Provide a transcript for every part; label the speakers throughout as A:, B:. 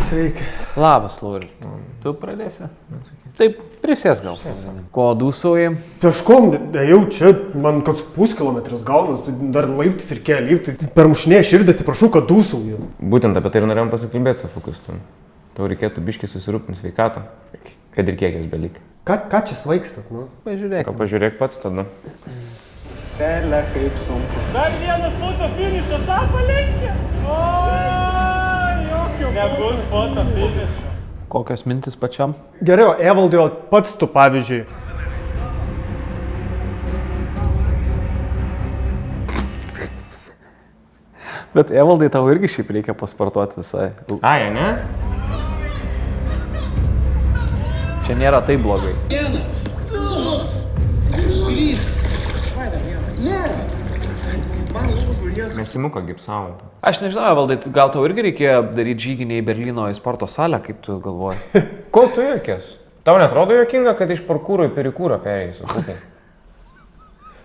A: Sveiki.
B: Labas, Lauri. Tu pradėsi? Taip, prisės gal. Ko dūsauji?
A: Kažkom, jau čia, man koks puskilometris gaunas, dar laiptis ir keli lipti. Per mušinė širdį atsiprašau, kad dūsauju.
C: Būtent apie tai ir norėjom pasikalbėti su Fukustum. Tau reikėtų biškai susirūpinti sveikatą, kad ir kiek jas belik.
A: Ką čia svaikstat, nu?
B: Pažiūrėk.
C: Pažiūrėk pats tada.
B: Stelė, kaip sunku.
D: Dar vienas foto finišas apalenkė. O, jokių. Nebus foto finišas.
B: Kokios mintis pačiam?
A: Gerai, o Evaldai, o pats tu pavyzdžiui.
B: Bet Evaldai, tau irgi šiaip reikia pasportuoti visai.
C: Ai, ne?
B: Čia nėra taip blogai.
E: Vienas, du, trys.
C: Mes įmuką gipsavom.
B: Aš nežinau, Evaldai, gal tau irgi reikėjo daryti žyginį į Berlyno į sporto salę, kaip tu galvoji?
C: Ko tu juokės? Tau netrodo juokinga, kad iš parkūro į perikūrą perėjai?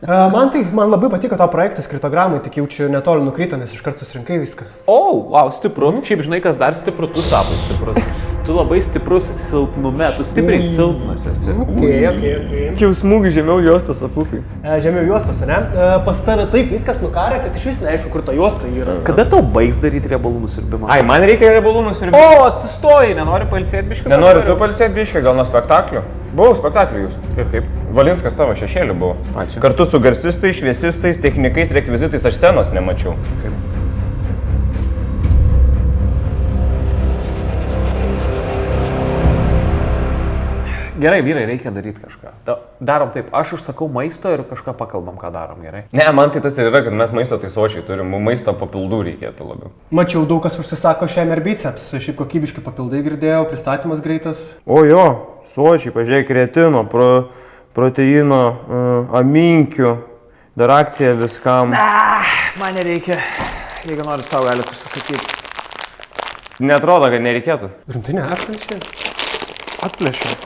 A: Man labai patiko tavo projektas kritogramai, tik jau čia netoli nukrito, nes iškart susirinkai viską.
B: O, wow, stipru. Šiaip žinai, kas dar stipru, tu sapai stiprus. Tu labai stiprus silpnume, tu stipriai silpnas esi.
A: Okay.
C: Jau smūgį žemiau juostos afukai.
A: Žemiau juostos, ne? Pas tave taip viskas nukarė, kad iš vis neaišku, kur ta juosta yra.
B: Kada tau baigs daryti riebalų nusiurbimą?
C: Ai, man reikia riebalų nusiurbimą.
B: O, atsistoji, nenori pailsėti biškį?
C: Nenori tu pailsėti biškį, gal nuo spektaklių? Buvau spektaklių jūsų. Ir kaip? Valinskas tavo šešėlių buvo.
B: Ačiū.
C: Kartu su garsistais, šviesistais, technikais, rekvizitais aš scenos nemačiau.
B: Kaip? Gerai, vyrai, reikia daryti kažką. Darom taip, aš užsakau maisto ir kažką pakalbam, ką darom, gerai?
C: Ne, man tai tas ir yra, kad mes maisto tai sočiai turim, mums maisto papildų reikėtų labiau.
A: Mačiau, daug kas užsisako šiam ir biceps, šiaip kokybiški papildai girdėjau, pristatymas greitas.
C: O jo, sočiai, pažiūrėk, kretino, proteino, aminkių, dar akcija viskam.
B: Man nereikia. Jeigu norit savo, galite užsisakyti.
C: Neatrodo, kad nereikėtų.
A: Rimtai ne, aš čia.
B: Atplėšiu.